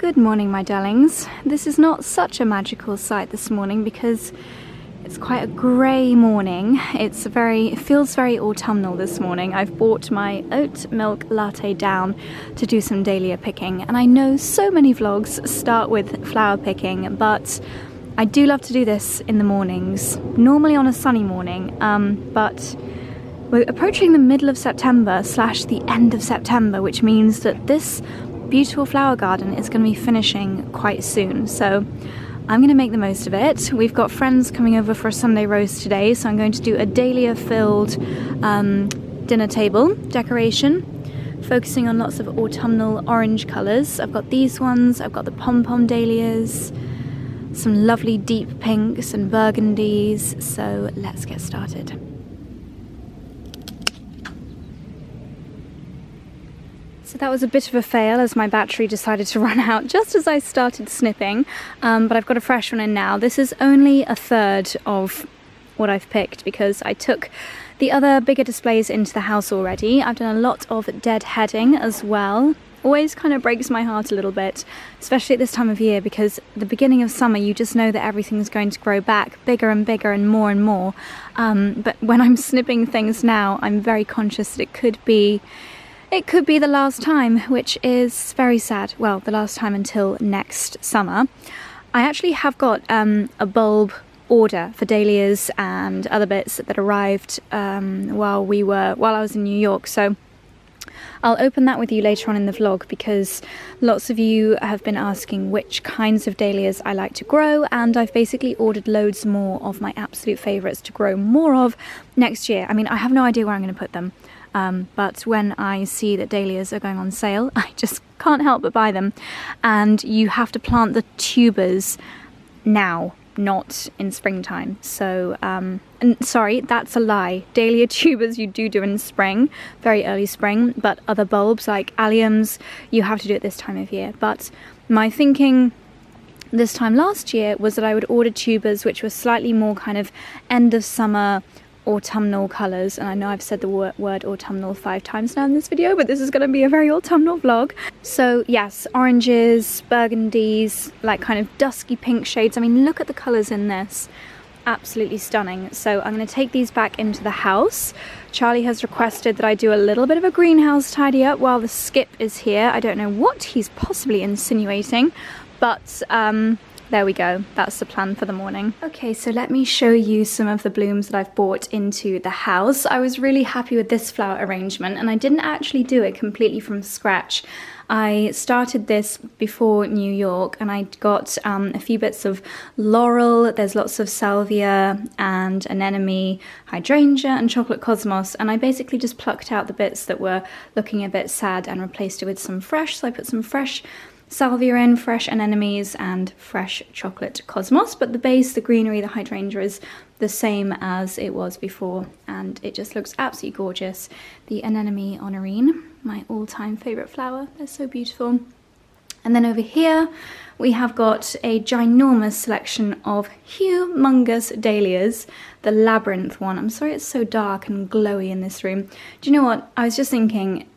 Good morning, my darlings. This is not such a magical sight this morning because it's quite a grey morning. It feels very autumnal this morning. I've brought my oat milk latte down to do some dahlia picking, and I know so many vlogs start with flower picking, but I do love to do this in the mornings, normally on a sunny morning, but we're approaching the middle of September / the end of September, which means that this beautiful flower garden is going to be finishing quite soon, so I'm going to make the most of it. We've got friends coming over for a Sunday roast today, so I'm going to do a dahlia-filled dinner table decoration, focusing on lots of autumnal orange colours. I've got these ones, I've got the pom-pom dahlias, some lovely deep pinks and burgundies, so let's get started. So that was a bit of a fail as my battery decided to run out just as I started snipping, but I've got a fresh one in now. This is only a third of what I've picked because I took the other bigger displays into the house already. I've done a lot of deadheading as well. Always kind of breaks my heart a little bit, especially at this time of year, because at the beginning of summer you just know that everything's going to grow back bigger and bigger and more. But when I'm snipping things now, I'm very conscious that it could be the last time, which is very sad. Well, the last time until next summer. I actually have got a bulb order for dahlias and other bits that arrived while I was in New York, so I'll open that with you later on in the vlog, because lots of you have been asking which kinds of dahlias I like to grow, and I've basically ordered loads more of my absolute favourites to grow more of next year. I mean, I have no idea where I'm going to put them. But when I see that dahlias are going on sale, I just can't help but buy them. And you have to plant the tubers now, not in springtime. So, and sorry, that's a lie. Dahlia tubers you do in spring, very early spring, but other bulbs like alliums, you have to do it this time of year. But my thinking this time last year was that I would order tubers which were slightly more kind of end of summer, autumnal colours, and I know I've said the word autumnal 5 times now in this video, but this is going to be a very autumnal vlog. So yes, oranges, burgundies, like kind of dusky pink shades. I mean, look at the colours in this. Absolutely stunning. So I'm going to take these back into the house. Charlie has requested that I do a little bit of a greenhouse tidy up while the skip is here. I don't know what he's possibly insinuating, but there we go, that's the plan for the morning. Okay, so let me show you some of the blooms that I've brought into the house. I was really happy with this flower arrangement, and I didn't actually do it completely from scratch. I started this before New York, and I got a few bits of laurel, there's lots of salvia and anemone, hydrangea and chocolate cosmos, and I basically just plucked out the bits that were looking a bit sad and replaced it with some fresh. So I put some fresh salvia in, fresh anemones and fresh chocolate cosmos, but the base, the greenery, the hydrangea is the same as it was before, and it just looks absolutely gorgeous. The anemone honorine, my all-time favourite flower, they're so beautiful. And then over here we have got a ginormous selection of humongous dahlias, the labyrinth one. I'm sorry it's so dark and glowy in this room. Do you know what, I was just thinking,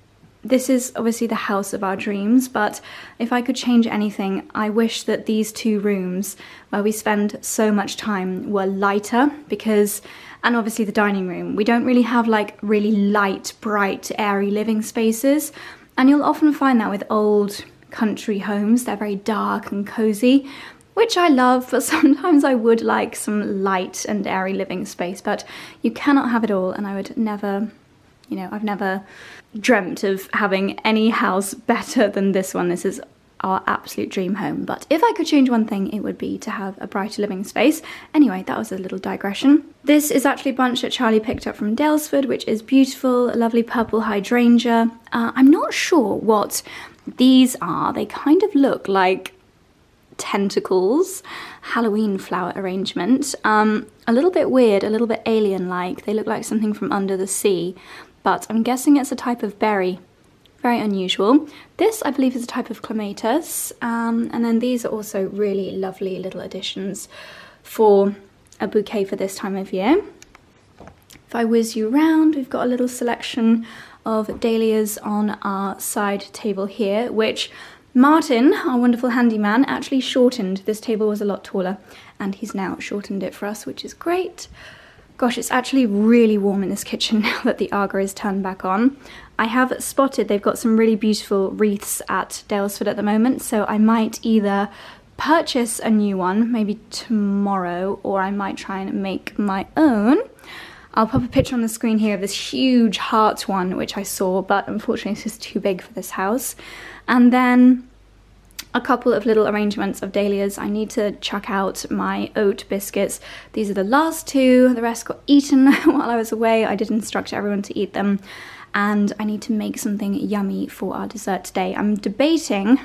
this is obviously the house of our dreams, but if I could change anything, I wish that these 2 rooms where we spend so much time were lighter, because, and obviously the dining room, we don't really have like really light, bright, airy living spaces, and you'll often find that with old country homes. They're very dark and cozy, which I love, but sometimes I would like some light and airy living space, but you cannot have it all, and I would never, you know, I've never dreamt of having any house better than this one. This is our absolute dream home, but if I could change one thing, it would be to have a brighter living space. Anyway, that was a little digression. This is actually a bunch that Charlie picked up from Dalesford, which is beautiful, a lovely purple hydrangea. I'm not sure what these are. They kind of look like tentacles, Halloween flower arrangement. A little bit weird, a little bit alien-like. They look like something from under the sea, but I'm guessing it's a type of berry. Very unusual. This, I believe, is a type of clematis, and then these are also really lovely little additions for a bouquet for this time of year. If I whiz you around, we've got a little selection of dahlias on our side table here, which Martin, our wonderful handyman, actually shortened. This table was a lot taller and he's now shortened it for us, which is great. Gosh, it's actually really warm in this kitchen now that the Aga is turned back on. I have spotted they've got some really beautiful wreaths at Daylesford at the moment, so I might either purchase a new one, maybe tomorrow, or I might try and make my own. I'll pop a picture on the screen here of this huge heart one, which I saw, but unfortunately it's just too big for this house. And then a couple of little arrangements of dahlias. I need to chuck out my oat biscuits. These are the last two. The rest got eaten while I was away. I did instruct everyone to eat them. And I need to make something yummy for our dessert today. I'm debating...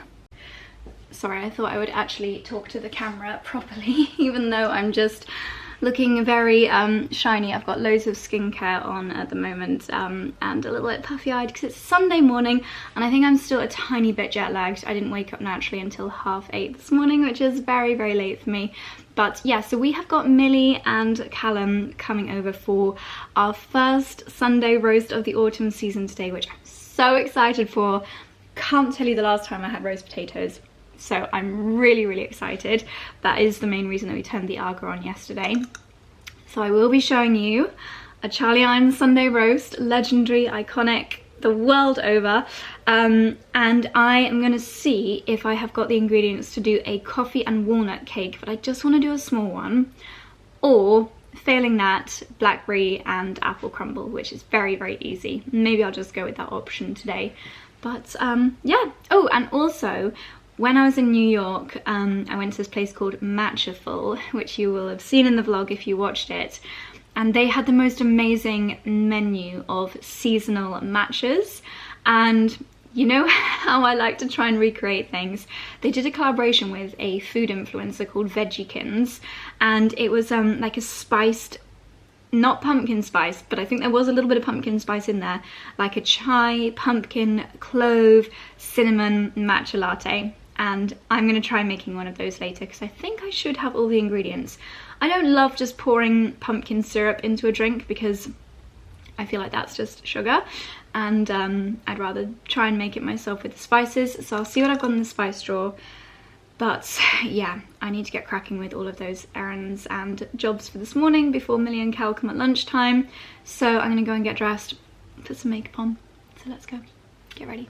Sorry, I thought I would actually talk to the camera properly, even though I'm just looking very shiny. I've got loads of skincare on at the moment and a little bit puffy-eyed because it's Sunday morning and I think I'm still a tiny bit jet lagged. I didn't wake up naturally until 8:30 this morning, which is very, very late for me. But yeah, so we have got Millie and Callum coming over for our first Sunday roast of the autumn season today, which I'm so excited for. Can't tell you the last time I had roast potatoes. So I'm really, really excited. That is the main reason that we turned the Aga on yesterday. So I will be showing you a Charlie Iron Sunday roast, legendary, iconic, the world over. And I am going to see if I have got the ingredients to do a coffee and walnut cake, but I just want to do a small one. Or, failing that, blackberry and apple crumble, which is very, very easy. Maybe I'll just go with that option today. But yeah. Oh, and also, when I was in New York, I went to this place called Matchaful, which you will have seen in the vlog if you watched it. And they had the most amazing menu of seasonal matches. And you know how I like to try and recreate things. They did a collaboration with a food influencer called Veggiekins. And it was like a spiced, not pumpkin spice, but I think there was a little bit of pumpkin spice in there. Like a chai, pumpkin, clove, cinnamon matcha latte. And I'm going to try making one of those later because I think I should have all the ingredients. I don't love just pouring pumpkin syrup into a drink because I feel like that's just sugar, and I'd rather try and make it myself with the spices. So I'll see what I've got in the spice drawer. But yeah, I need to get cracking with all of those errands and jobs for this morning before Millie and Cal come at lunchtime. So I'm going to go and get dressed, put some makeup on. So let's go, get ready.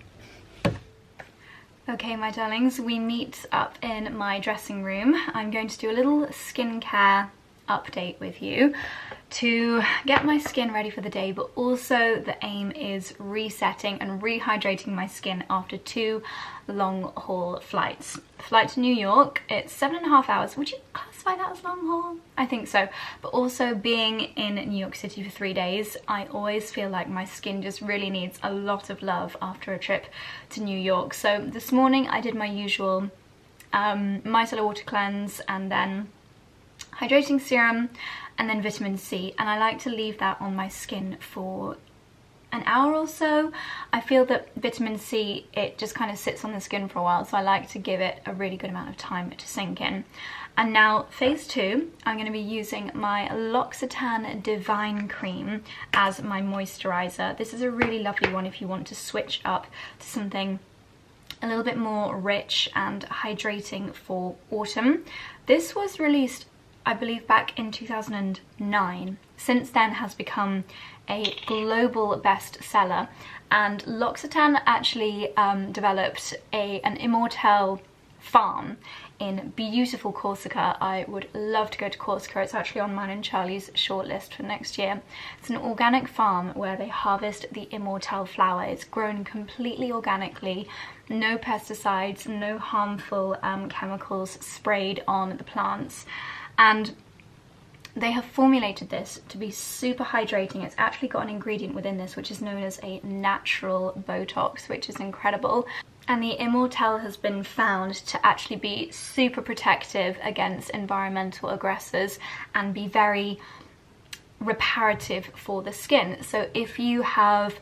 Okay, my darlings, we meet up in my dressing room. I'm going to do a little skincare update with you to get my skin ready for the day, but also the aim is resetting and rehydrating my skin after 2 long haul flights. Flight to New York, it's 7.5 hours. Would you classify that as long haul? I think so. But also being in New York City for 3 days, I always feel like my skin just really needs a lot of love after a trip to New York. So this morning I did my usual micellar water cleanse and then hydrating serum and then vitamin C, and I like to leave that on my skin for an hour or so. I feel that vitamin C, it just kind of sits on the skin for a while, so I like to give it a really good amount of time to sink in. And now phase 2, I'm going to be using my L'Occitane Divine Cream as my moisturizer. This is a really lovely one if you want to switch up to something a little bit more rich and hydrating for autumn. This was released, I believe, back in 2009. Since then has become a global bestseller, and L'Occitane actually developed an Immortelle farm in beautiful Corsica. I would love to go to Corsica. It's actually on mine and Charlie's shortlist for next year. It's an organic farm where they harvest the Immortelle flower. It's grown completely organically, no pesticides, no harmful chemicals sprayed on the plants. And they have formulated this to be super hydrating. It's actually got an ingredient within this which is known as a natural Botox, which is incredible. And the Immortelle has been found to actually be super protective against environmental aggressors and be very reparative for the skin. So if you have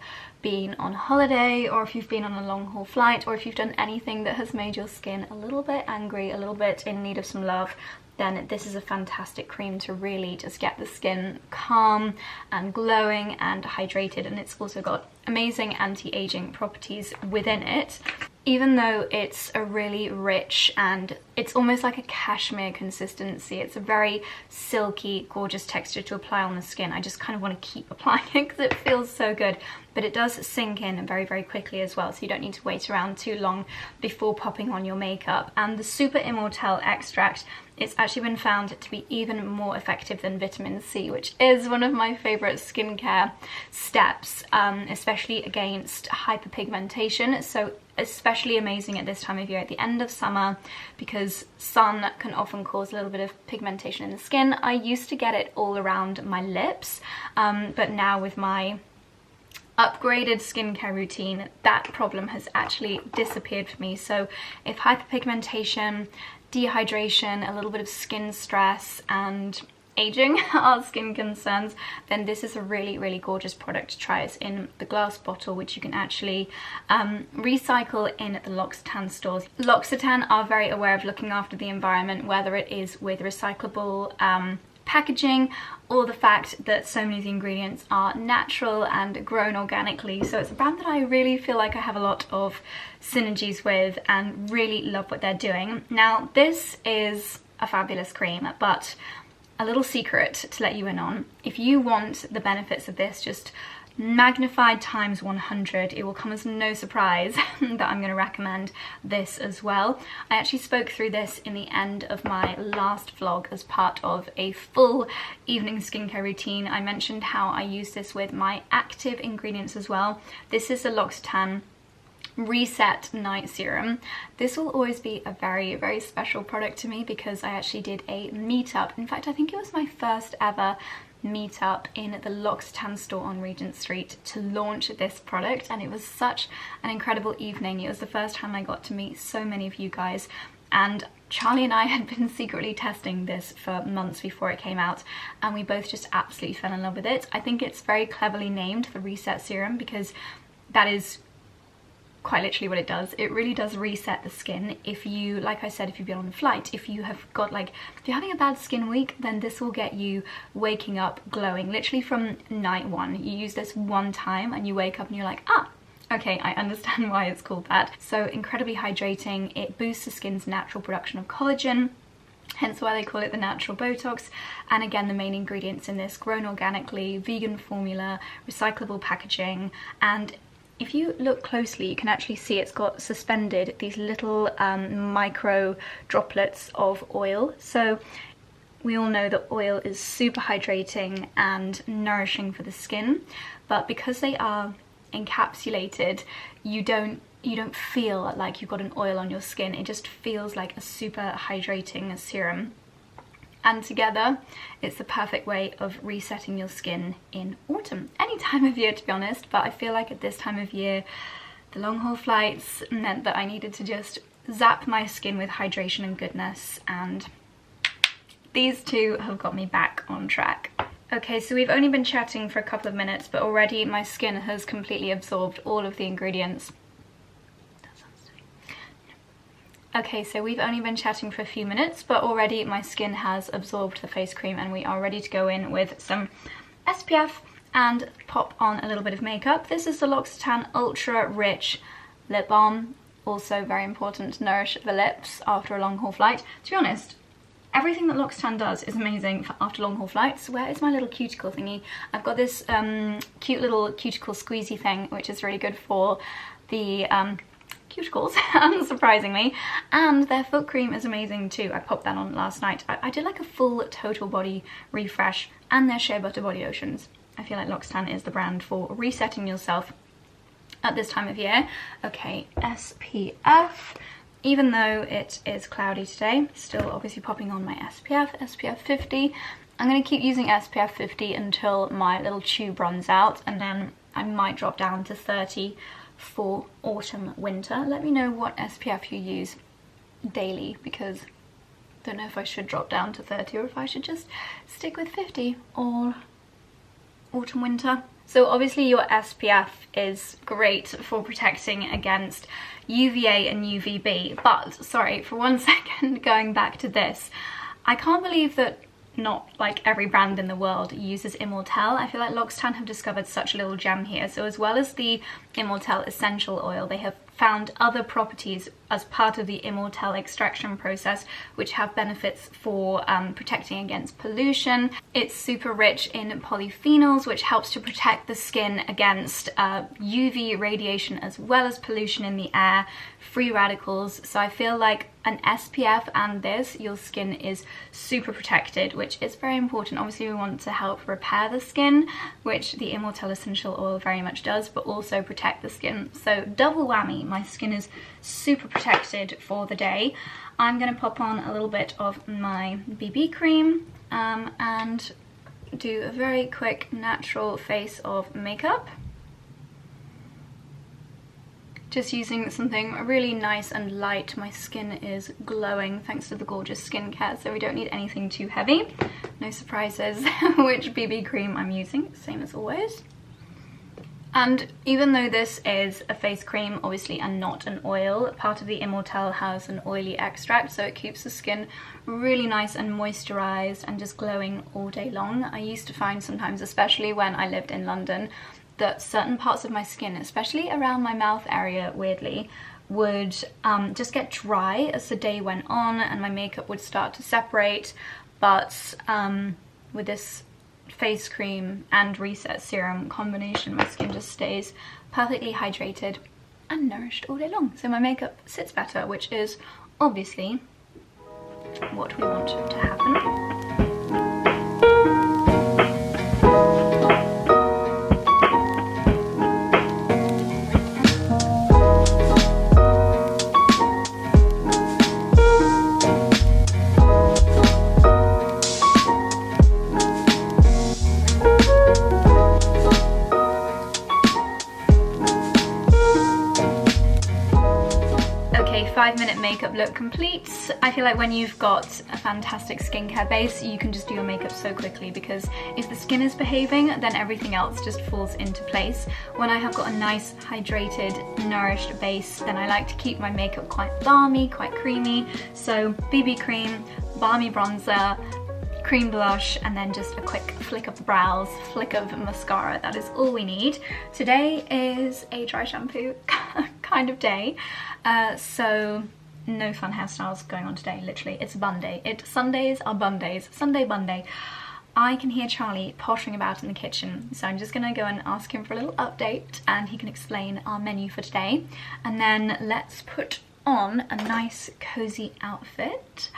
been on holiday, or if you've been on a long haul flight, or if you've done anything that has made your skin a little bit angry, a little bit in need of some love, then this is a fantastic cream to really just get the skin calm and glowing and hydrated. And it's also got amazing anti-aging properties within it. Even though it's a really rich and it's almost like a cashmere consistency, it's a very silky, gorgeous texture to apply on the skin. I just kind of want to keep applying it because it feels so good. But it does sink in very, very quickly as well, so you don't need to wait around too long before popping on your makeup. And the Super Immortelle extract, it's actually been found to be even more effective than vitamin C, which is one of my favorite skincare steps, especially against hyperpigmentation. So especially amazing at this time of year, at the end of summer, because sun can often cause a little bit of pigmentation in the skin. I used to get it all around my lips, but now with my upgraded skincare routine, that problem has actually disappeared for me. So if hyperpigmentation, dehydration, a little bit of skin stress and aging are skin concerns, then this is a really, really gorgeous product to try. It's in the glass bottle, which you can actually recycle in the L'Occitane stores. L'Occitane are very aware of looking after the environment, whether it is with recyclable packaging or the fact that so many of the ingredients are natural and grown organically. So it's a brand that I really feel like I have a lot of synergies with and really love what they're doing. Now, this is a fabulous cream, but a little secret to let you in on: if you want the benefits of this just magnified times 100, it will come as no surprise that I'm going to recommend this as well. I actually spoke through this in the end of my last vlog as part of a full evening skincare routine. I mentioned how I use this with my active ingredients as well. This is the L'Occitane Reset Night Serum. This will always be a very, very special product to me because I actually did a meetup. In fact, I think it was my first ever meetup in the L'Occitane store on Regent Street to launch this product, and it was such an incredible evening. It was the first time I got to meet so many of you guys, and Charlie and I had been secretly testing this for months before it came out, and we both just absolutely fell in love with it. I think it's very cleverly named the Reset Serum because that is quite literally what it does. It really does reset the skin. If you, like I said, if you've been on a flight, if you have got if you're having a bad skin week, then this will get you waking up glowing literally from night one. You use this one time and you wake up and you're like, ah, okay, I understand why it's called that. So incredibly hydrating. It boosts the skin's natural production of collagen, hence why they call it the natural Botox. And again, the main ingredients in this, grown organically, vegan formula, recyclable packaging, and if you look closely, you can actually see it's got suspended these little micro droplets of oil. So we all know that oil is super hydrating and nourishing for the skin, but because they are encapsulated, you don't feel like you've got an oil on your skin. It just feels like a super hydrating serum. And together, it's the perfect way of resetting your skin in autumn. Any time of year, to be honest, but I feel like at this time of year, the long haul flights meant that I needed to just zap my skin with hydration and goodness, and these two have got me back on track. Okay, so we've only been chatting for a couple of minutes, but already my skin has completely absorbed all of the ingredients. Okay, so we've only been chatting for a few minutes, but already my skin has absorbed the face cream and we are ready to go in with some SPF and pop on a little bit of makeup. This is the L'Occitane Ultra Rich Lip Balm. Also very important to nourish the lips after a long haul flight. To be honest, everything that L'Occitane does is amazing for after long haul flights. Where is my little cuticle thingy? I've got this cute little cuticle squeezy thing, which is really good for the cuticles, unsurprisingly, and their foot cream is amazing too. I popped that on last night. I did like a full total body refresh, and their shea butter body lotions. I feel like L'Occitane is the brand for resetting yourself at this time of year. Okay, SPF. Even though it is cloudy today, still obviously popping on my SPF 50. I'm going to keep using SPF 50 until my little tube runs out, and then I might drop down to 30 for autumn winter. Let me know what SPF you use daily, because I don't know if I should drop down to 30 or if I should just stick with 50 or autumn winter. So obviously your SPF is great for protecting against UVA and UVB, but sorry, for one second, going back to this, I can't believe that not like every brand in the world uses Immortelle. I feel like L'Occitane have discovered such a little gem here. So as well as the Immortelle essential oil, they have found other properties as part of the immortelle extraction process which have benefits for protecting against pollution. It's super rich in polyphenols, which helps to protect the skin against UV radiation as well as pollution in the air, free radicals. So I feel like an SPF and this, your skin is super protected, which is very important. Obviously we want to help repair the skin, which the immortelle essential oil very much does, but also protect the skin. So double whammy, my skin is super protected for the day. I'm going to pop on a little bit of my BB cream and do a very quick natural face of makeup. Just using something really nice and light. My skin is glowing thanks to the gorgeous skincare, so we don't need anything too heavy. No surprises which BB cream I'm using, same as always. And even though this is a face cream, obviously, and not an oil, part of the immortelle has an oily extract, so it keeps the skin really nice and moisturized and just glowing all day long. I used to find sometimes, especially when I lived in London, that certain parts of my skin, especially around my mouth area, weirdly, would just get dry as the day went on and my makeup would start to separate. But with this face cream and reset serum combination, my skin just stays perfectly hydrated and nourished all day long. So my makeup sits better, which is obviously what we want to happen. Okay, 5-minute makeup look complete. I feel like when you've got a fantastic skincare base, you can just do your makeup so quickly, because if the skin is behaving, then everything else just falls into place. When I have got a nice, hydrated, nourished base, then I like to keep my makeup quite balmy, quite creamy. So BB cream, balmy bronzer, cream blush, and then just a quick flick of the brows, flick of mascara. That is all we need. Today is a dry shampoo kind of day, so no fun hairstyles going on today. Literally, it's bun day. Sundays are bun days. Sunday bun day. I can hear Charlie pottering about in the kitchen, so I'm just gonna go and ask him for a little update and he can explain our menu for today. And then let's put on a nice cozy outfit.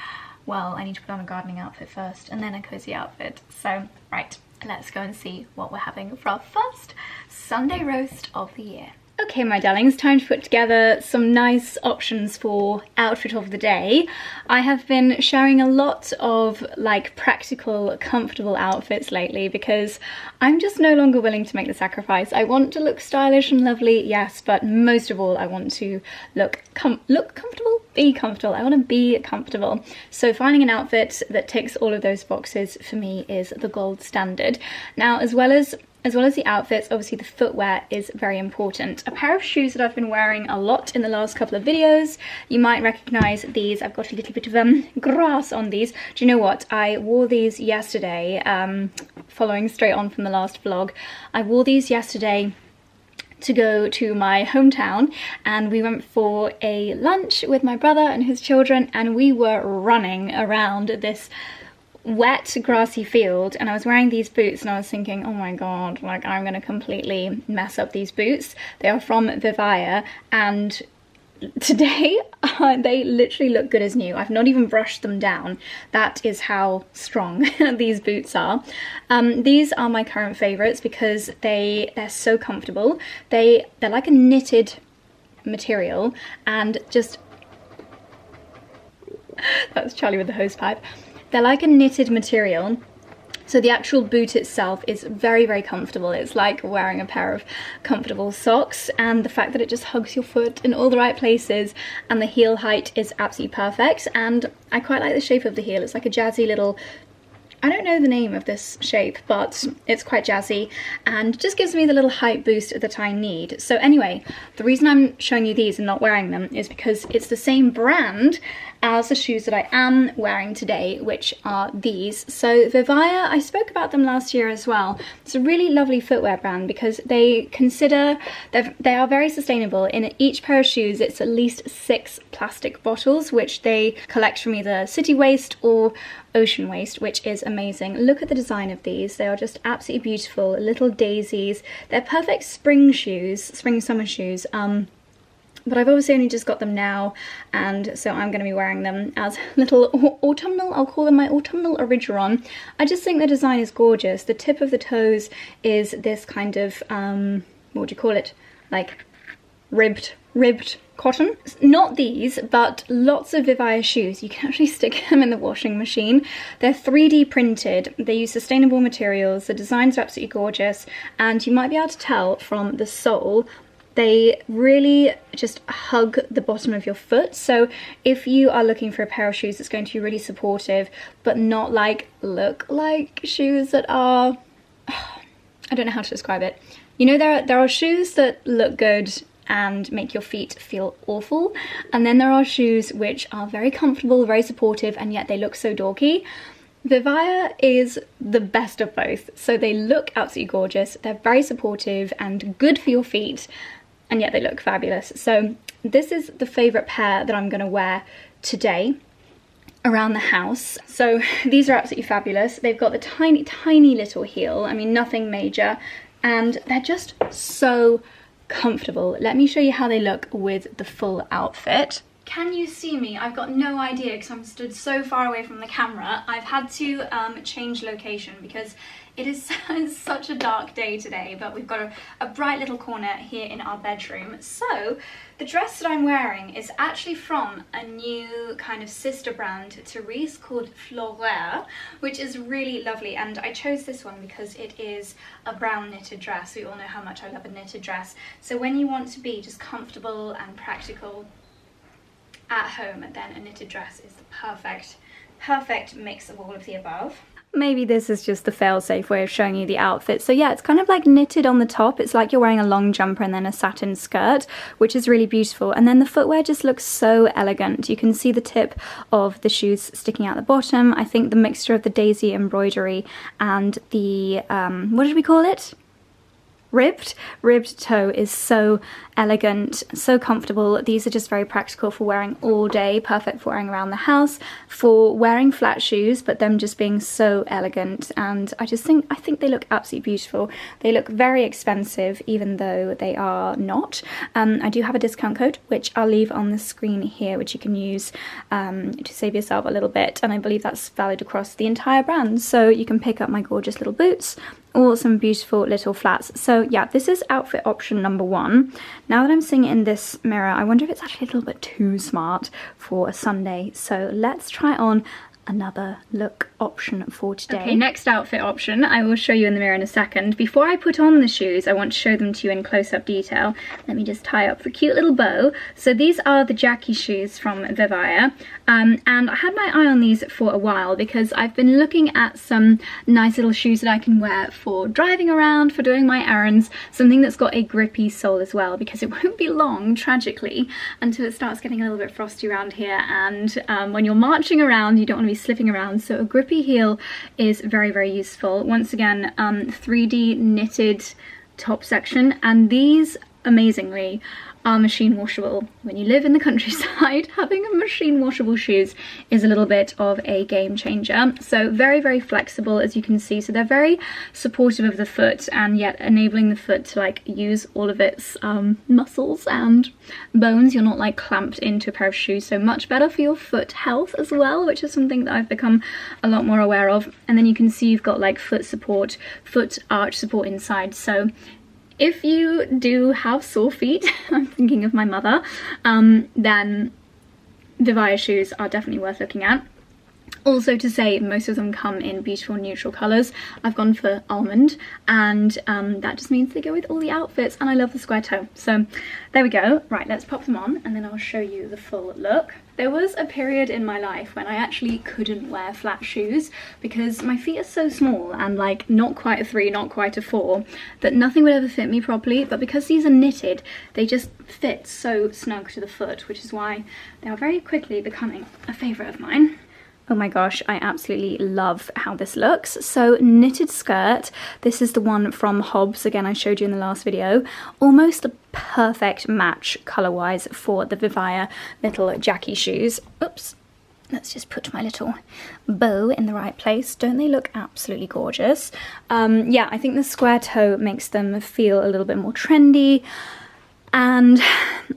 Well, I need to put on a gardening outfit first and then a cozy outfit. So, right, let's go and see what we're having for our first Sunday roast of the year. Okay, my darlings, time to put together some nice options for outfit of the day. I have been sharing a lot of like practical, comfortable outfits lately because I'm just no longer willing to make the sacrifice. I want to look stylish and lovely, yes, but most of all, I want to look comfortable, be comfortable. I want to be comfortable. So finding an outfit that ticks all of those boxes for me is the gold standard. Now, as well as the outfits, obviously the footwear is very important. A pair of shoes that I've been wearing a lot in the last couple of videos. You might recognize these. I've got a little bit of grass on these. Do you know what? I wore these yesterday, following straight on from the last vlog. I wore these yesterday to go to my hometown, and we went for a lunch with my brother and his children, and we were running around this wet grassy field, and I was wearing these boots and I was thinking, oh my god, like I'm gonna completely mess up these boots. They are from Vivaya, and today they literally look good as new. I've not even brushed them down. That is how strong these boots are. These are my current favorites because they're so comfortable. They're like a knitted material, and just that was Charlie with the hose pipe. They're like a knitted material, so the actual boot itself is very, very comfortable. It's like wearing a pair of comfortable socks, and the fact that it just hugs your foot in all the right places, and the heel height is absolutely perfect. And I quite like the shape of the heel. It's like a jazzy little, I don't know the name of this shape, but it's quite jazzy and just gives me the little height boost that I need. So anyway, the reason I'm showing you these and not wearing them is because it's the same brand as the shoes that I am wearing today, which are these. So Vivaya, I spoke about them last year as well. It's a really lovely footwear brand because they are very sustainable. In each pair of shoes, it's at least 6 plastic bottles, which they collect from either city waste or ocean waste, which is amazing. Look at the design of these. They are just absolutely beautiful, little daisies. They're perfect spring shoes, spring summer shoes. But I've obviously only just got them now, and so I'm going to be wearing them as little autumnal, I'll call them my autumnal original. I just think the design is gorgeous. The tip of the toes is this kind of, what would you call it? Like ribbed cotton. Not these, but lots of Vivaya shoes. You can actually stick them in the washing machine. They're 3D printed. They use sustainable materials. The designs are absolutely gorgeous, and you might be able to tell from the sole, they really just hug the bottom of your foot. So if you are looking for a pair of shoes that's going to be really supportive, but not like look like shoes that are, I don't know how to describe it. You know, there are shoes that look good and make your feet feel awful, and then there are shoes which are very comfortable, very supportive, and yet they look so dorky. Vivaya is the best of both. So they look absolutely gorgeous, they're very supportive and good for your feet, and yet they look fabulous. So this is the favourite pair that I'm going to wear today around the house. So these are absolutely fabulous. They've got the tiny little heel, I mean nothing major, and they're just so comfortable. Let me show you how they look with the full outfit. Can you see me? I've got no idea because I'm stood so far away from the camera. I've had to change location because it is such a dark day today, but we've got a bright little corner here in our bedroom. So the dress that I'm wearing is actually from a new kind of sister brand to Therese called Floreur, which is really lovely, and I chose this one because it is a brown knitted dress. We all know how much I love a knitted dress. So when you want to be just comfortable and practical at home, then a knitted dress is the perfect mix of all of the above. Maybe this is just the fail-safe way of showing you the outfit. So yeah, it's kind of like knitted on the top. It's like you're wearing a long jumper and then a satin skirt, which is really beautiful. And then the footwear just looks so elegant. You can see the tip of the shoes sticking out the bottom. I think the mixture of the daisy embroidery and the, what did we call it? Ribbed toe is so elegant, so comfortable. These are just very practical for wearing all day, perfect for wearing around the house, for wearing flat shoes, but them just being so elegant. And I think they look absolutely beautiful. They look very expensive, even though they are not. I do have a discount code, which I'll leave on the screen here, which you can use to save yourself a little bit. And I believe that's valid across the entire brand. So you can pick up my gorgeous little boots or some beautiful little flats. So yeah, this is outfit option number 1. Now that I'm seeing it in this mirror, I wonder if it's actually a little bit too smart for a Sunday. So let's try on another look option for today. Okay, next outfit option I will show you in the mirror in a second. Before I put on the shoes, I want to show them to you in close-up detail. Let me just tie up the cute little bow. So these are the Jackie shoes from Vivaya, and I had my eye on these for a while because I've been looking at some nice little shoes that I can wear for driving around, for doing my errands, something that's got a grippy sole as well, because it won't be long, tragically, until it starts getting a little bit frosty around here, and when you're marching around you don't want to be slipping around, so a grippy heel is very useful. Once again, 3D knitted top section, and these amazingly are machine washable. When you live in the countryside, having a machine washable shoes is a little bit of a game changer. So very flexible, as you can see. So they're very supportive of the foot, and yet enabling the foot to like use all of its muscles and bones. You're not like clamped into a pair of shoes, so much better for your foot health as well, which is something that I've become a lot more aware of. And then you can see you've got like foot support, foot arch support inside. So if you do have sore feet, I'm thinking of my mother, then Vivaya shoes are definitely worth looking at. Also to say, most of them come in beautiful neutral colours. I've gone for almond, and that just means they go with all the outfits, and I love the square toe. So there we go. Right, let's pop them on and then I'll show you the full look. There was a period in my life when I actually couldn't wear flat shoes because my feet are so small and like not quite a 3, not quite a 4, that nothing would ever fit me properly. But because these are knitted, they just fit so snug to the foot, which is why they are very quickly becoming a favourite of mine. Oh my gosh, I absolutely love how this looks. So knitted skirt, this is the one from Hobbs, again I showed you in the last video. Almost a perfect match colour-wise for the Vivaya little Jackie shoes. Oops, let's just put my little bow in the right place. Don't they look absolutely gorgeous? Yeah, I think the square toe makes them feel a little bit more trendy. And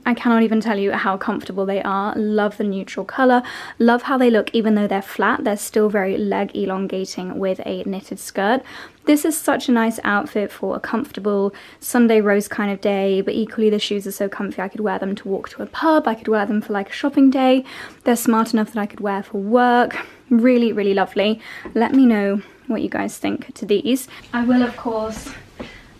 I cannot even tell you how comfortable they are. Love the neutral colour. Love how they look even though they're flat. They're still very leg elongating with a knitted skirt. This is such a nice outfit for a comfortable Sunday roast kind of day, but equally the shoes are so comfy I could wear them to walk to a pub. I could wear them for like a shopping day. They're smart enough that I could wear for work. Really, really lovely. Let me know what you guys think to these. I will, of course,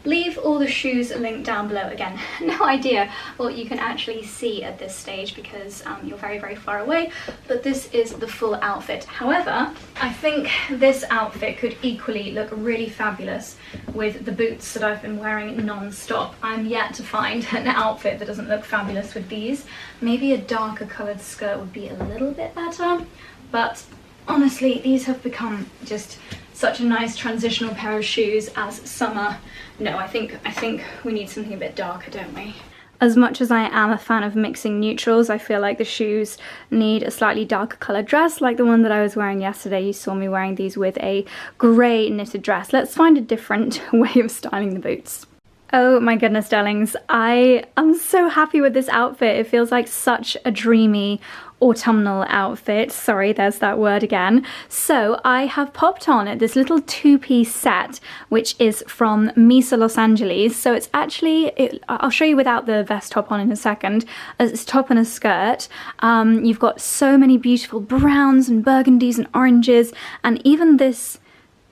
leave all the shoes linked down below. Again, no idea what you can actually see at this stage because you're very, very far away, but this is the full outfit. However, I think this outfit could equally look really fabulous with the boots that I've been wearing non-stop. I'm yet to find an outfit that doesn't look fabulous with these. Maybe a darker coloured skirt would be a little bit better, but honestly, these have become just such a nice transitional pair of shoes as summer. No, I think we need something a bit darker, don't we? As much as I am a fan of mixing neutrals, I feel like the shoes need a slightly darker coloured dress, like the one that I was wearing yesterday. You saw me wearing these with a grey knitted dress. Let's find a different way of styling the boots. Oh my goodness, darlings. I am so happy with this outfit. It feels like such a dreamy autumnal outfit. Sorry, there's that word again. So I have popped on this little two-piece set, which is from Misa Los Angeles. So it's actually, I'll show you without the vest top on in a second. It's top and a skirt. You've got so many beautiful browns and burgundies and oranges, and even this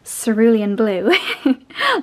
cerulean blue.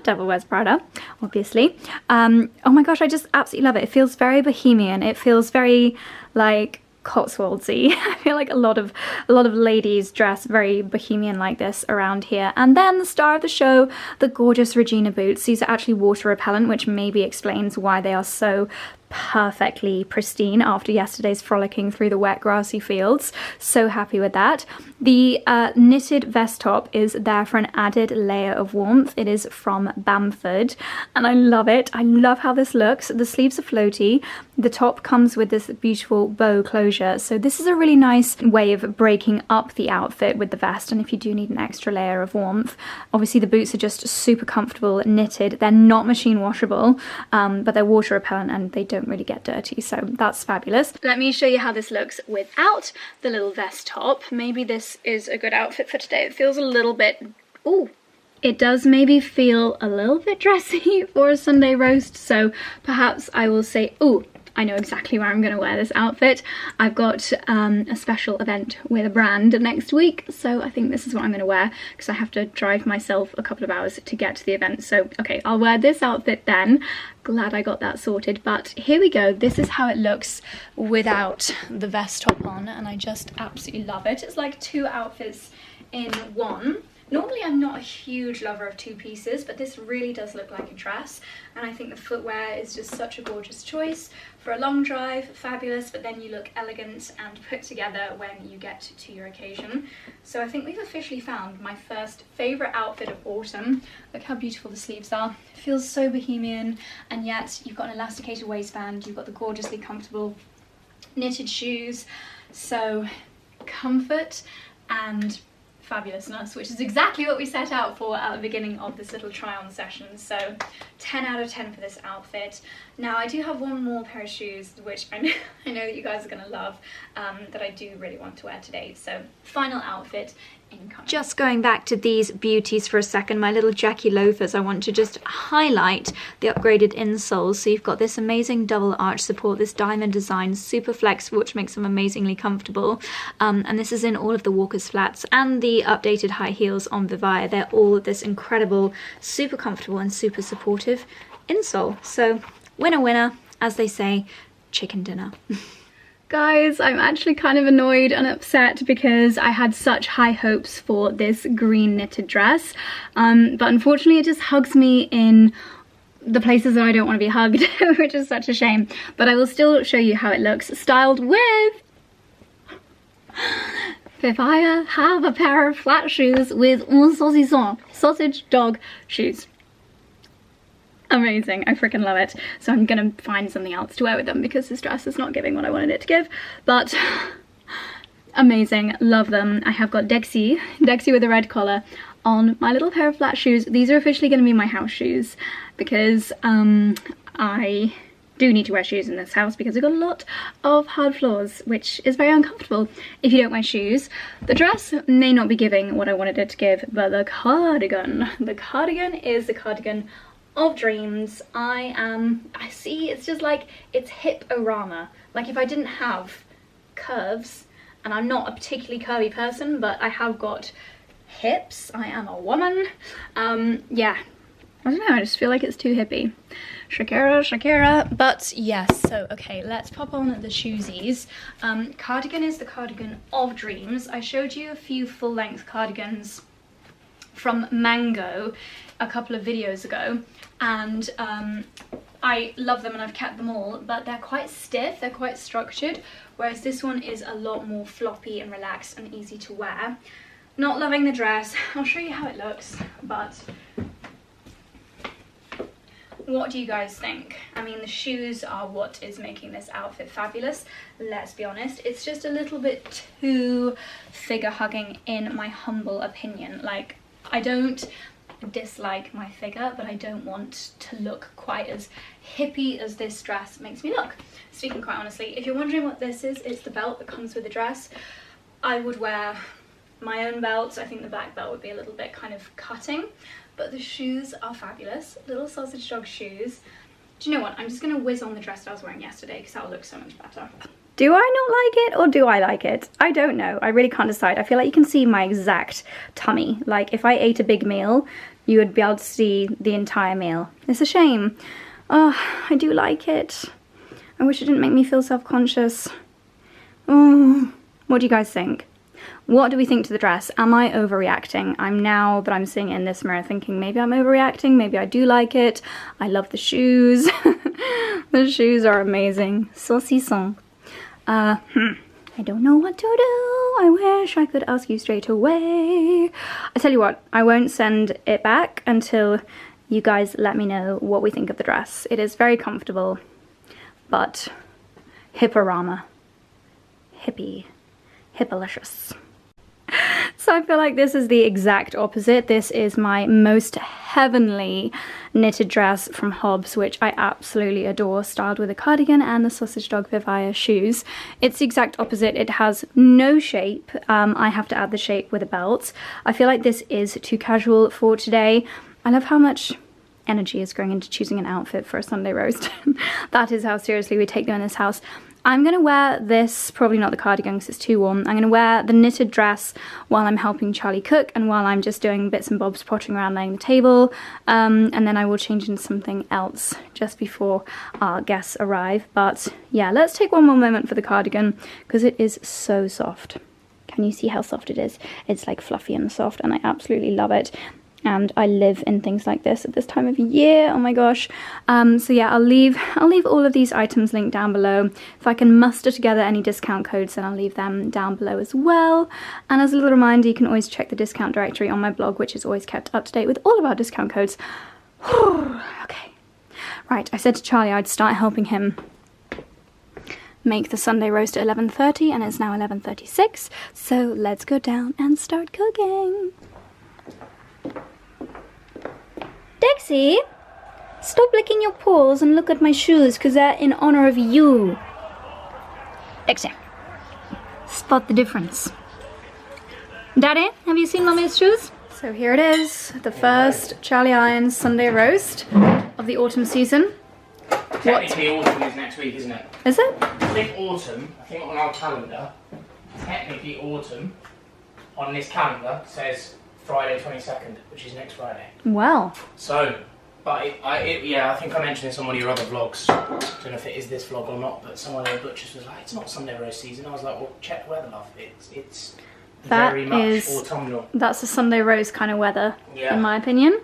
Devil Wears Prada, obviously. Oh my gosh, I just absolutely love it. It feels very bohemian. It feels very like Cotswoldsy. I feel like a lot of ladies dress very bohemian like this around here. And then the star of the show, the gorgeous Regina boots. These are actually water repellent, which maybe explains why they are so perfectly pristine after yesterday's frolicking through the wet grassy fields. So happy with that. The knitted vest top is there for an added layer of warmth. It is from Bamford and I love it. I love how this looks. The sleeves are floaty. The top comes with this beautiful bow closure. So this is a really nice way of breaking up the outfit with the vest, and if you do need an extra layer of warmth. Obviously the boots are just super comfortable, knitted. They're not machine washable, but they're water repellent and they don't really get dirty, so that's fabulous. Let me show you how this looks without the little vest top. Maybe this is a good outfit for today. It feels a little bit, ooh, it does maybe feel a little bit dressy for a Sunday roast, so perhaps I will say, ooh, I know exactly where I'm going to wear this outfit. I've got a special event with a brand next week, so I think this is what I'm going to wear because I have to drive myself a couple of hours to get to the event. So, okay, I'll wear this outfit then. Glad I got that sorted, but here we go. This is how it looks without the vest top on, and I just absolutely love it. It's like two outfits in one. Normally I'm not a huge lover of two pieces, but this really does look like a dress, and I think the footwear is just such a gorgeous choice for a long drive. Fabulous, but then you look elegant and put together when you get to your occasion. So I think we've officially found my first favourite outfit of autumn. Look how beautiful the sleeves are. It feels so bohemian, and yet you've got an elasticated waistband, you've got the gorgeously comfortable knitted shoes. So comfort and fabulousness, which is exactly what we set out for at the beginning of this little try-on session. So 10 out of 10 for this outfit. Now I do have one more pair of shoes which I know that you guys are going to love, that I do really want to wear today. So final outfit Just going back to these beauties for a second, my little Jackie loafers, I want to just highlight the upgraded insoles. So you've got this amazing double arch support, this diamond design, super flexible, which makes them amazingly comfortable. And this is in all of the Walker's flats and the updated high heels on Vivaya. They're all this incredible, super comfortable and super supportive insole. So winner winner, as they say, chicken dinner. Guys, I'm actually kind of annoyed and upset because I had such high hopes for this green knitted dress, but unfortunately it just hugs me in the places that I don't want to be hugged, which is such a shame. But I will still show you how it looks, styled with if I have a pair of flat shoes with un saucisson, sausage dog shoes. Amazing, I freaking love it. So I'm gonna find something else to wear with them because this dress is not giving what I wanted it to give, but amazing, love them. I have got Dexy with a red collar on my little pair of flat shoes. These are officially gonna be my house shoes because I do need to wear shoes in this house because I've got a lot of hard floors, which is very uncomfortable if you don't wear shoes. The dress may not be giving what I wanted it to give, but the cardigan is the cardigan of dreams. I see, it's just like, it's hip-orama. Like if I didn't have curves, and I'm not a particularly curvy person, but I have got hips, I am a woman. Yeah, I don't know, I just feel like it's too hippie. Shakira. But yes, so okay, let's pop on the shoesies. Cardigan is the cardigan of dreams. I showed you a few full-length cardigans from Mango a couple of videos ago, and I love them and I've kept them all, but they're quite stiff, they're quite structured, whereas this one is a lot more floppy and relaxed and easy to wear. Not loving the dress. I'll show you how it looks, but what do you guys think? I mean, the shoes are what is making this outfit fabulous, let's be honest. It's just a little bit too figure hugging in my humble opinion. Like, I don't dislike my figure, but I don't want to look quite as hippie as this dress makes me look. Speaking quite honestly, if you're wondering what this is, it's the belt that comes with the dress. I would wear my own belt. I think the black belt would be a little bit kind of cutting, but the shoes are fabulous. Little sausage dog shoes. Do you know what? I'm just gonna whiz on the dress that I was wearing yesterday because that'll look so much better. Do I not like it or do I like it? I don't know. I really can't decide. I feel like you can see my exact tummy. Like if I ate a big meal, you would be able to see the entire meal. It's a shame. Oh, I do like it. I wish it didn't make me feel self-conscious. Oh, what do you guys think? What do we think to the dress? Am I overreacting? Now that I'm seeing it in this mirror thinking maybe I'm overreacting, maybe I do like it. I love the shoes. The shoes are amazing. Saucisson. I don't know what to do. I wish I could ask you straight away. I tell you what, I won't send it back until you guys let me know what we think of the dress. It is very comfortable, but hipporama. Hippalicious. So I feel like this is the exact opposite. This is my most heavenly knitted dress from Hobbs, which I absolutely adore, styled with a cardigan and the sausage dog Vivaya shoes. It's the exact opposite. It has no shape. I have to add the shape with a belt. I feel like this is too casual for today. I love how much energy is going into choosing an outfit for a Sunday roast. That is how seriously we take them in this house. I'm going to wear this, probably not the cardigan because it's too warm. I'm going to wear the knitted dress while I'm helping Charlie cook and while I'm just doing bits and bobs, pottering around, laying the table. And then I will change into something else just before our guests arrive. But yeah, let's take one more moment for the cardigan because it is so soft. Can you see how soft it is? It's like fluffy and soft and I absolutely love it. And I live in things like this at this time of year. Oh my gosh. So yeah, I'll leave all of these items linked down below. If I can muster together any discount codes, then I'll leave them down below as well. And as a little reminder, you can always check the discount directory on my blog, which is always kept up to date with all of our discount codes. Okay. Right, I said to Charlie I'd start helping him make the Sunday roast at 11:30 and it's now 11:36. So let's go down and start cooking. Dexy, stop licking your paws and look at my shoes because they're in honor of you. Dexy, spot the difference. Daddy, have you seen Mummy's shoes? So here it is, the first Charlie Irons Sunday roast of the autumn season. Technically autumn is next week, isn't it? Is it? I think autumn, I think on our calendar, technically autumn on this calendar says Friday 22nd, which is next Friday. Well. So, but yeah, I think I mentioned this on one of your other vlogs. I don't know if it is this vlog or not, but someone in the butchers was like, it's not Sunday roast season. I was like, well, check the weather, love. It's very much autumnal. That's a Sunday roast kind of weather, yeah, in my opinion.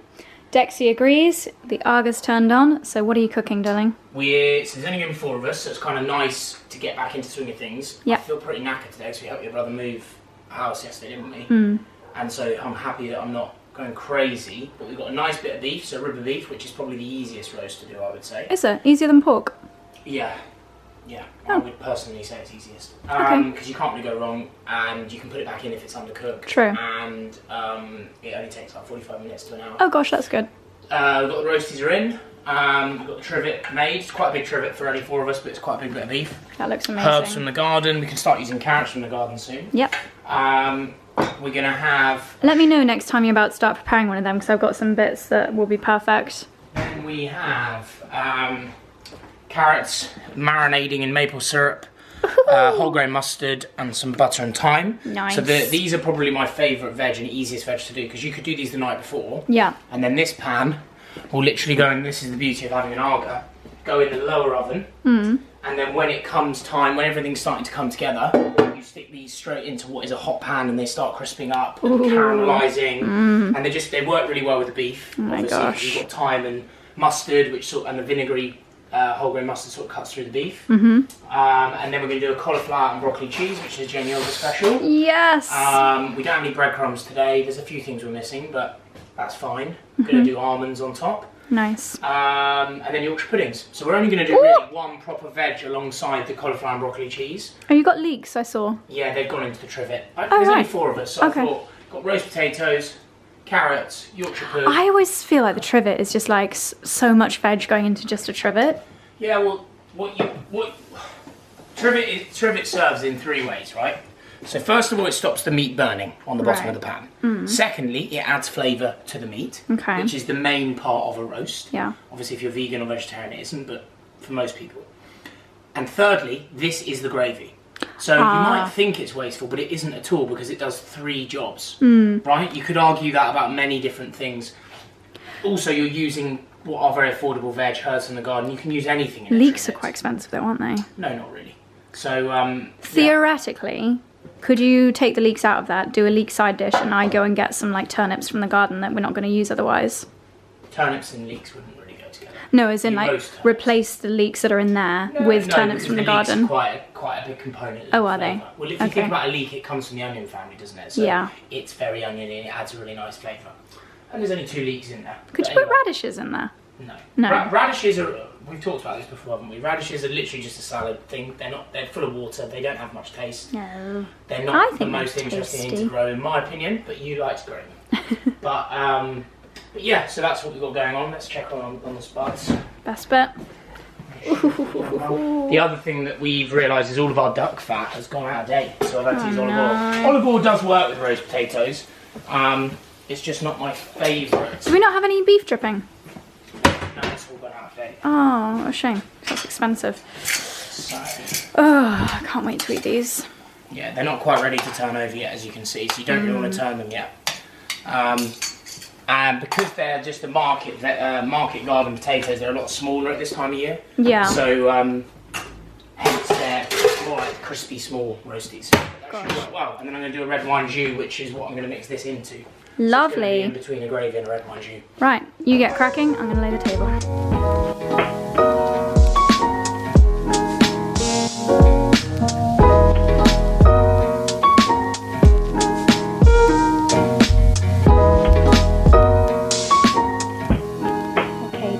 Dexy agrees. The Argus turned on. So what are you cooking, darling? So there's only going to be 4 of us, so it's kind of nice to get back into the swing of things. Yep. I feel pretty knackered today because we helped your brother move house yesterday, didn't we? Mm. And so I'm happy that I'm not going crazy, but we've got a nice bit of beef, so rib of beef, which is probably the easiest roast to do, I would say. Is it? Easier than pork? Yeah. Yeah, oh. I would personally say it's easiest. Because you can't really go wrong, and you can put it back in if it's undercooked. True. And it only takes like 45 minutes to an hour. Oh gosh, that's good. We've got the roasties are in. We've got the trivet made. It's quite a big trivet for only 4 of us, but it's quite a big bit of beef. That looks amazing. Herbs from the garden. We can start using carrots from the garden soon. Yep. We're going to have... Let me know next time you're about to start preparing one of them, because I've got some bits that will be perfect. Then we have carrots marinating in maple syrup, whole grain mustard, and some butter and thyme. Nice. So these are probably my favourite veg and easiest veg to do, because you could do these the night before. Yeah. And then this pan will literally go in, this is the beauty of having an Arga, go in the lower oven. Mm. And then when it comes time, when everything's starting to come together, you stick these straight into what is a hot pan, and they start crisping up and caramelising. And they work really well with the beef. Oh my Obviously, gosh. you've got thyme and mustard, and the vinegary whole grain mustard sort of cuts through the beef. Mm-hmm. And then we're going to do a cauliflower and broccoli cheese, which is Jenny Olga special. Yes. We don't have any breadcrumbs today. There's a few things we're missing, but that's fine. We're going to do almonds on top. Nice. And then Yorkshire puddings. So we're only going to do really one proper veg alongside the cauliflower and broccoli cheese. Oh, you got leeks, I saw. Yeah, they've gone into the trivet. There's only 4 of us, so I thought, got roast potatoes, carrots, Yorkshire pudding. I always feel like the trivet is just like so much veg going into just a trivet. Yeah, well, trivet serves in 3 ways, right? So first of all, it stops the meat burning on the bottom of the pan. Mm. Secondly, it adds flavour to the meat, which is the main part of a roast. Yeah. Obviously, if you're vegan or vegetarian, it isn't, but for most people. And thirdly, this is the gravy. So you might think it's wasteful, but it isn't at all, because it does 3 jobs, right? You could argue that about many different things. Also, you're using what are very affordable veg, herbs from the garden. You can use anything in Leeks are quite expensive though, aren't they? No, not really. So, theoretically, could you take the leeks out of that, do a leek side dish, and I go and get some like turnips from the garden that we're not going to use otherwise? Turnips and leeks wouldn't really go together. No, as in like replace the leeks that are in there with turnips from the garden. Quite a big component. Oh, are they? Well, if you think about a leek, it comes from the onion family, doesn't it? So yeah. It's very oniony and it adds a really nice flavour. And there's only 2 leeks in there. Could you put radishes in there? No. No. Radishes are. We've talked about this before, haven't we? Radishes are literally just a salad thing. They're full of water. They don't have much taste. No. They're not the most interesting thing to grow, in my opinion. But you like to grow them. but yeah, so that's what we've got going on. Let's check on the spuds. Best bet. The other thing that we've realised is all of our duck fat has gone out of date, so I've had to use olive oil. Olive oil does work with roast potatoes. It's just not my favourite. Do we not have any beef dripping? No, it's all gone out of date. Oh, a shame. That's expensive. So, oh, I can't wait to eat these. Yeah, they're not quite ready to turn over yet, as you can see, so you don't really want to turn them yet. And because they're just the market garden potatoes, they're a lot smaller at this time of year. Yeah. So hence they're more like crispy, small roasties. That should work well. And then I'm going to do a red wine jus, which is what I'm going to mix this into. Lovely. So it's in between a gravy and a red wine jus. Right, you get cracking. I'm going to lay the table.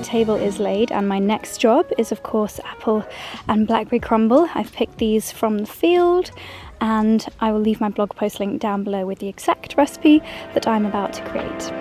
Table is laid, and my next job is of course apple and blackberry crumble. I've picked these from the field, and I will leave my blog post link down below with the exact recipe that I'm about to create.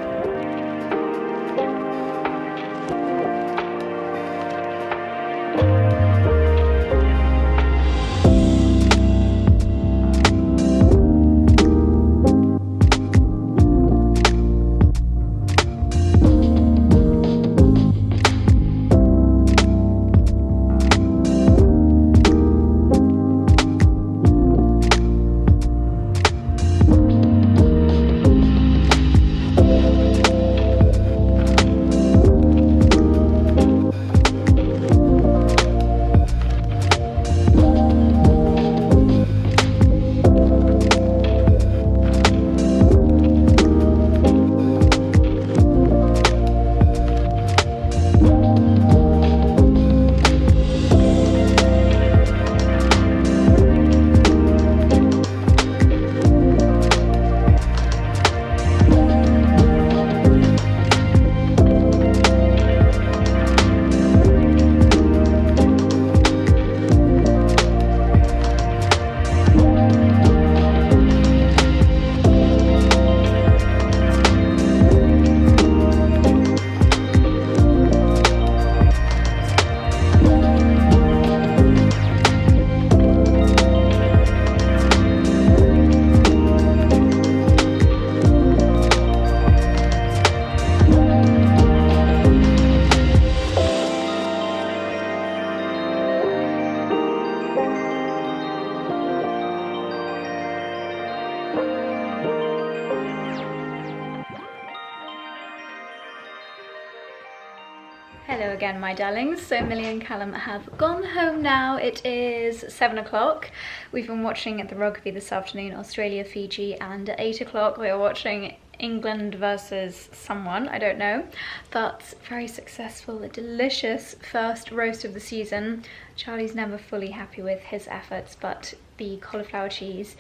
again, my darlings. So Millie and Callum have gone home now. It is 7 o'clock. We've been watching the rugby this afternoon, Australia, Fiji, and at 8 o'clock we are watching England versus someone, I don't know. But very successful, a delicious first roast of the season. Charlie's never fully happy with his efforts, but the cauliflower cheese,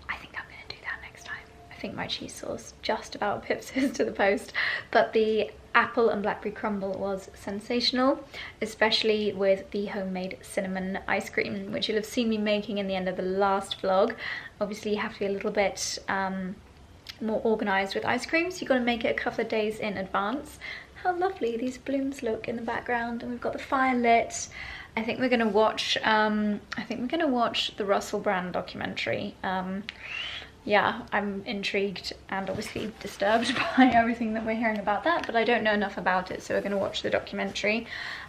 I think I'm going to do that next time. I think my cheese sauce just about pips his to the post, but the apple and blackberry crumble was sensational, especially with the homemade cinnamon ice cream, which you'll have seen me making in the end of the last vlog. Obviously you have to be a little bit more organised with ice cream, so you've got to make it a couple of days in advance. How lovely these blooms look in the background, and we've got the fire lit. I think we're going to watch the Russell Brand documentary. Yeah, I'm intrigued and obviously disturbed by everything that we're hearing about that, but I don't know enough about it, so we're going to watch the documentary.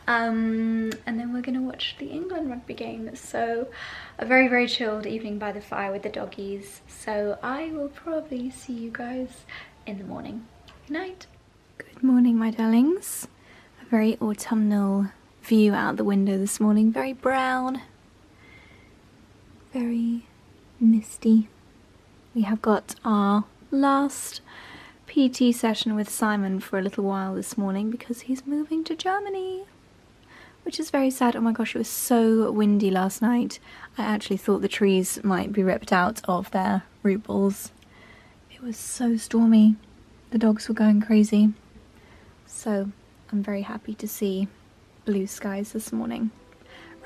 And then we're going to watch the England rugby game. So a very, very chilled evening by the fire with the doggies. So I will probably see you guys in the morning. Good night. Good morning, my darlings. A very autumnal view out the window this morning. Very brown, very misty. We have got our last PT session with Simon for a little while this morning because he's moving to Germany, which is very sad. Oh my gosh, it was so windy last night. I actually thought the trees might be ripped out of their root balls. It was so stormy. The dogs were going crazy. So I'm very happy to see blue skies this morning.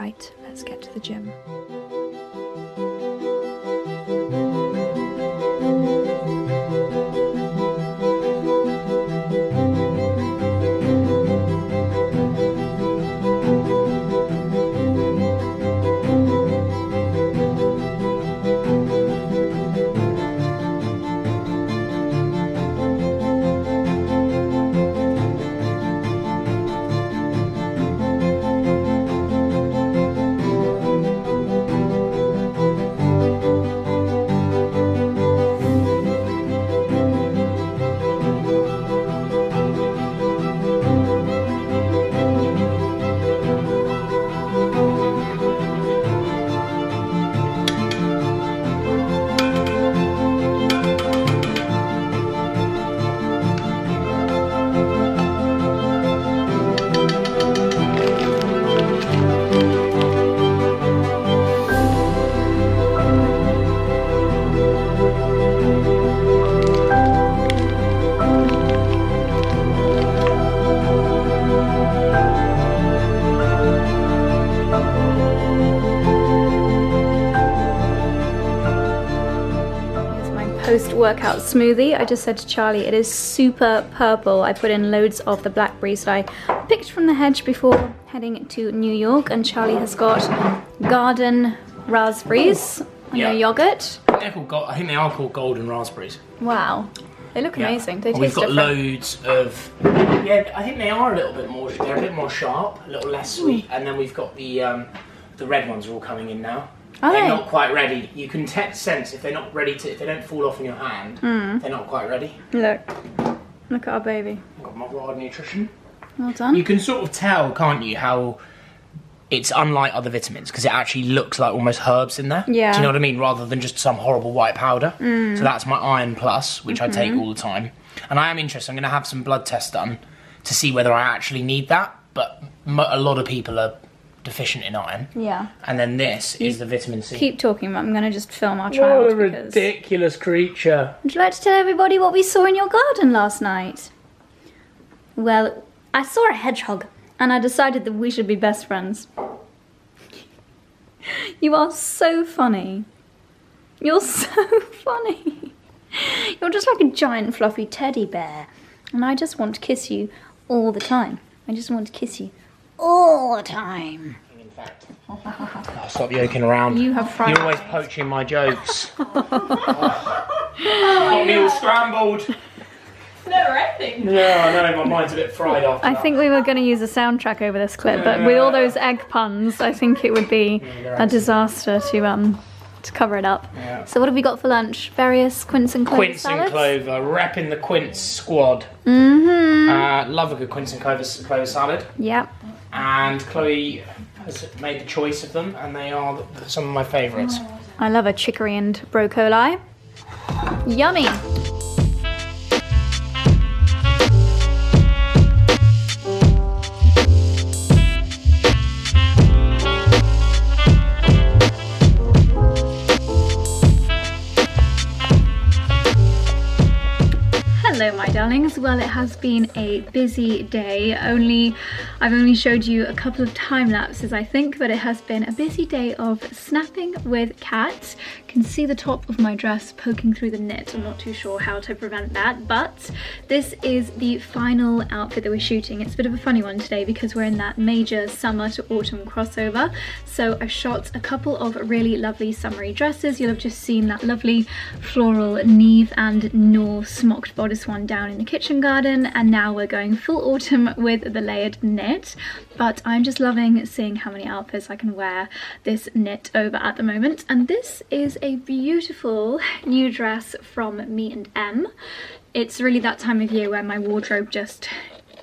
Right, let's get to the gym. Post-workout smoothie. I just said to Charlie it is super purple. I put in loads of the blackberries that I picked from the hedge before heading to New York, and Charlie has got garden raspberries on your yogurt. I think they are called golden raspberries. Wow, they look amazing. They taste We've got different. loads of, I think they are a little bit more, they're a bit more sharp, a little less sweet, and then we've got the red ones are all coming in now. Are they're they? not quite ready. You can sense if they're not ready to, if they don't fall off in your hand, they're not quite ready. Look at our baby. I've got my Rod Nutrition. Well done. You can sort of tell, can't you, how it's unlike other vitamins, because it actually looks like almost herbs in there. Yeah. Do you know what I mean? Rather than just some horrible white powder. So that's my Iron Plus, which I take all the time. And I am interested. I'm going to have some blood tests done to see whether I actually need that. But a lot of people are deficient in iron. Yeah. And then this is the vitamin C. Keep talking, I'm going to just film our child. What a ridiculous creature. Would you like to tell everybody what we saw in your garden last night? Well, I saw a hedgehog and I decided that we should be best friends. You are so funny. You're so funny. You're just like a giant fluffy teddy bear. And I just want to kiss you all the time. I just want to kiss you all the time. In fact, I'll stop yoking around. You have fried. You're always poaching my jokes. Got me all scrambled. Never ending. Yeah, I know, my mind's a bit fried after I that. think we were going to use a soundtrack over this clip, but with all those egg puns, I think it would be a disaster to cover it up. Yeah. So what have we got for lunch? Various quince and clover Quince salads? and clover, repping the quince squad. Love a good quince and clover salad. Yep. and Chloe has made the choice of them, and they are some of my favourites. I love a chicory and broccoli. Yummy! Hello my darlings, well it has been a busy day. I've only showed you a couple of time lapses I think, but it has been a busy day of snapping with Kat. You can see the top of my dress poking through the knit. I'm not too sure how to prevent that, but this is the final outfit that we're shooting. It's a bit of a funny one today because we're in that major summer to autumn crossover. So I shot a couple of really lovely summery dresses. You'll have just seen that lovely floral Neve and Noor smocked bodice one down in the kitchen garden, and now we're going full autumn with the layered knit. But I'm just loving seeing how many outfits I can wear this knit over at the moment. And this is a beautiful new dress from me and Em. It's really that time of year where my wardrobe just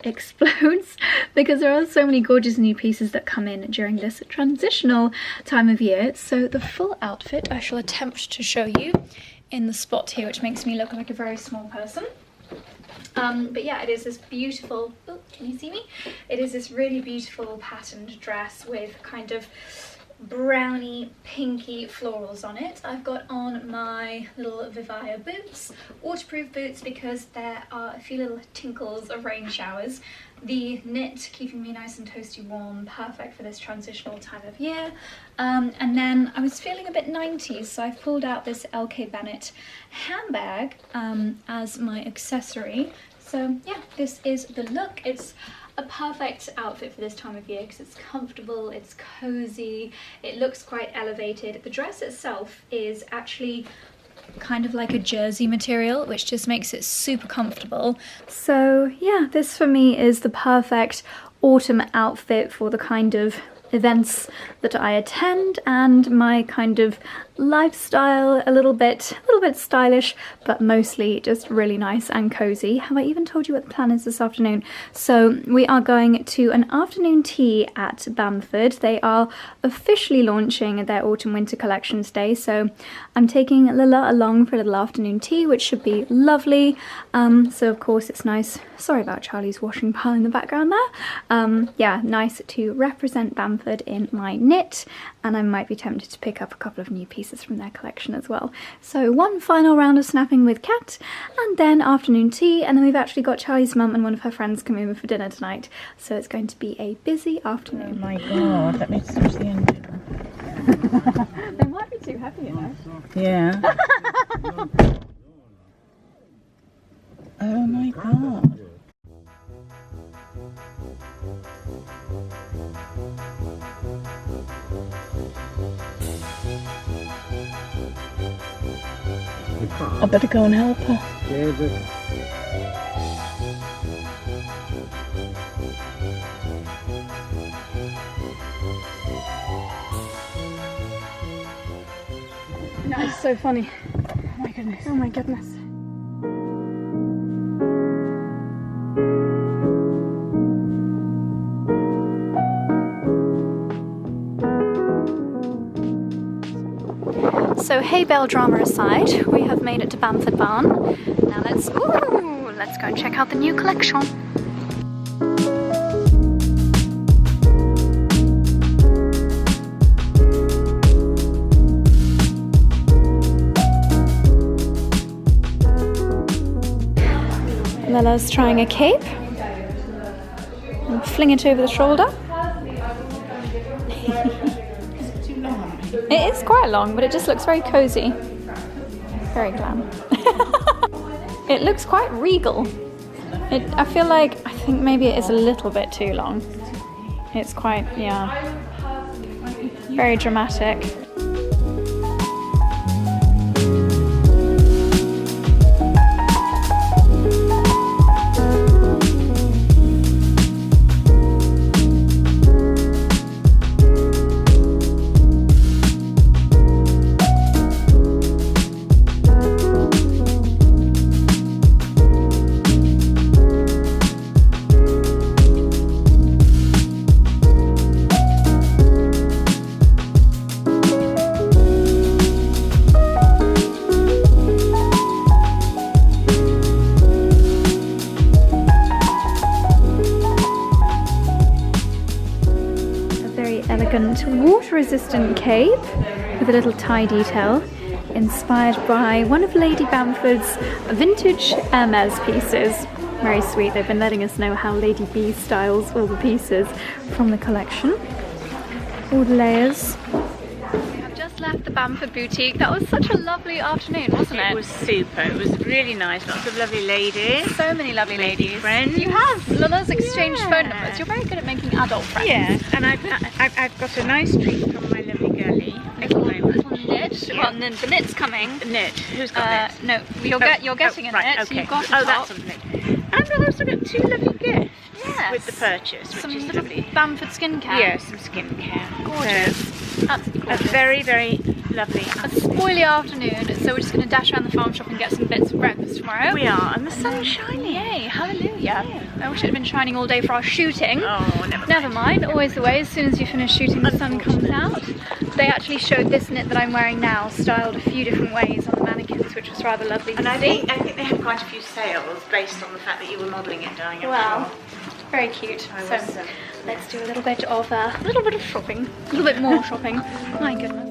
explodes because there are so many gorgeous new pieces that come in during this transitional time of year. So the full outfit I shall attempt to show you in the spot here, which makes me look like a very small person. But yeah, it is this beautiful, oh, can you see me? It is this really beautiful patterned dress with kind of browny pinky florals on it. I've got on my little Vivaya boots, waterproof boots because there are a few little tinkles of rain showers. The knit keeping me nice and toasty warm, perfect for this transitional time of year. And then I was feeling a bit 90s, so I've pulled out this LK Bennett handbag as my accessory. So yeah, this is the look. It's a perfect outfit for this time of year because it's comfortable, it's cozy, it looks quite elevated. The dress itself is actually kind of like a jersey material, which just makes it super comfortable. So yeah, this for me is the perfect autumn outfit for the kind of events that I attend and my kind of lifestyle, a little bit stylish, but mostly just really nice and cozy. Have I even told you what the plan is this afternoon? So we are going to an afternoon tea at Bamford. They are officially launching their autumn winter collection today, so I'm taking Lila along for a little afternoon tea, which should be lovely. So of course it's nice, sorry about Charlie's washing pile in the background there. Yeah, nice to represent Bamford in my knit, and I might be tempted to pick up a couple of new pieces from their collection as well. So one final round of snapping with Kat, and then afternoon tea, and then we've actually got Charlie's mum and one of her friends coming over for dinner tonight, so it's going to be a busy afternoon. Oh my god, let me switch the engine. They might be too heavy, you know. Yeah. Oh my god. I better go and help her. No, it's so funny. Oh my goodness. Oh my goodness. So hay bale drama aside, we have made it to Bamford Barn. Now let's go and check out the new collection. Lila's trying a cape. And fling it over the shoulder. It is quite long, but it just looks very cozy. Very glam. It looks quite regal. I think maybe it is a little bit too long. It's quite, yeah, very dramatic. elegant water-resistant cape with a little tie detail, inspired by one of Lady Bamford's vintage Hermes pieces. Very sweet. They've been letting us know how Lady B styles all the pieces from the collection. All the layers. I've just left the Bamford boutique. That was such a lovely afternoon, wasn't it? It was super. It was really nice. Lots of lovely ladies. So many lovely ladies. Friends. You have. Lola's exchanged phone numbers. You're very good at making adult friends. Yeah, and I've got a nice treat from my lovely girlie. Little knit. Well, the knit's coming. Knit. Who's got knit? No, you're getting a right, knit. okay. You've got a top. That's something. And I've also got 2 lovely gifts Yes. with the purchase, which Some is little lovely. Bamford skincare. Yeah, some skincare. Gorgeous. Absolutely So, gorgeous. a very, very lovely. A spoily afternoon, so we're just going to dash around the farm shop and get some bits for breakfast tomorrow. We are, and the sun's shining. Yay, hallelujah. I wish it had been shining all day for our shooting. Oh, Never mind, always the way, as soon as you finish shooting the sun comes out. They actually showed this knit that I'm wearing now, styled a few different ways on the mannequins, which was rather lovely to And I see. think they had quite a few sales based on the fact that you were modelling it, darling. I'm Wow, sure. very cute. I So was, let's do a little bit of shopping, a little bit more shopping. My goodness.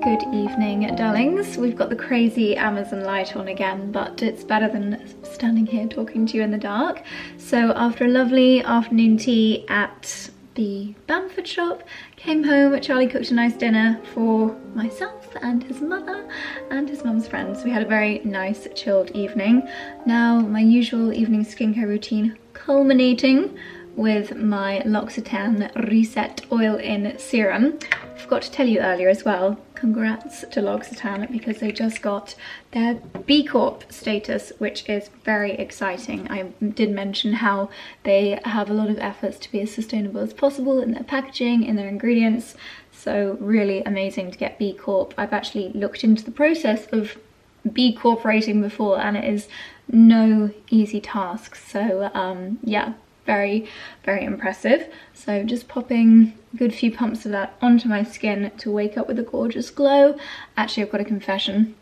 Good evening, darlings. We've got the crazy Amazon light on again, but it's better than standing here talking to you in the dark. So after a lovely afternoon tea at the Bamford shop, came home, Charlie cooked a nice dinner for myself and his mother and his mum's friends. We had a very nice chilled evening. Now my usual evening skincare routine culminating with my L'Occitane Reset Oil in Serum. I forgot to tell you earlier as well, congrats to L'Occitane because they just got their B Corp status, which is very exciting. I did mention how they have a lot of efforts to be as sustainable as possible in their packaging, in their ingredients, so really amazing to get B Corp. I've actually looked into the process of B Corp rating before and it is no easy task, so yeah, very, very impressive. So just popping a good few pumps of that onto my skin to wake up with a gorgeous glow. Actually, I've got a confession.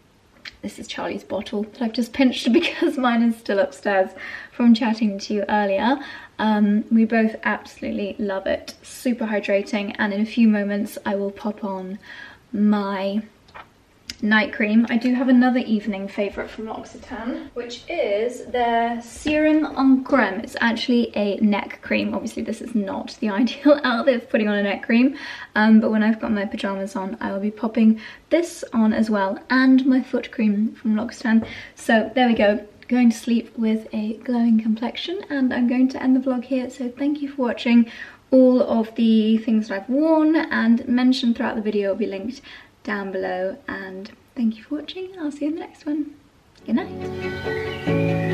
This is Charlie's bottle that I've just pinched because mine is still upstairs from chatting to you earlier. We both absolutely love it. Super hydrating, and in a few moments I will pop on my night cream. I do have another evening favourite from L'Occitane, which is their Serum en Crème. It's actually a neck cream. Obviously this is not the ideal outfit of putting on a neck cream, but when I've got my pyjamas on I will be popping this on as well, and my foot cream from L'Occitane. So there we go, going to sleep with a glowing complexion, and I'm going to end the vlog here. So thank you for watching. All of the things that I've worn and mentioned throughout the video will be linked down below, and thank you for watching. I'll see you in the next one. Good night.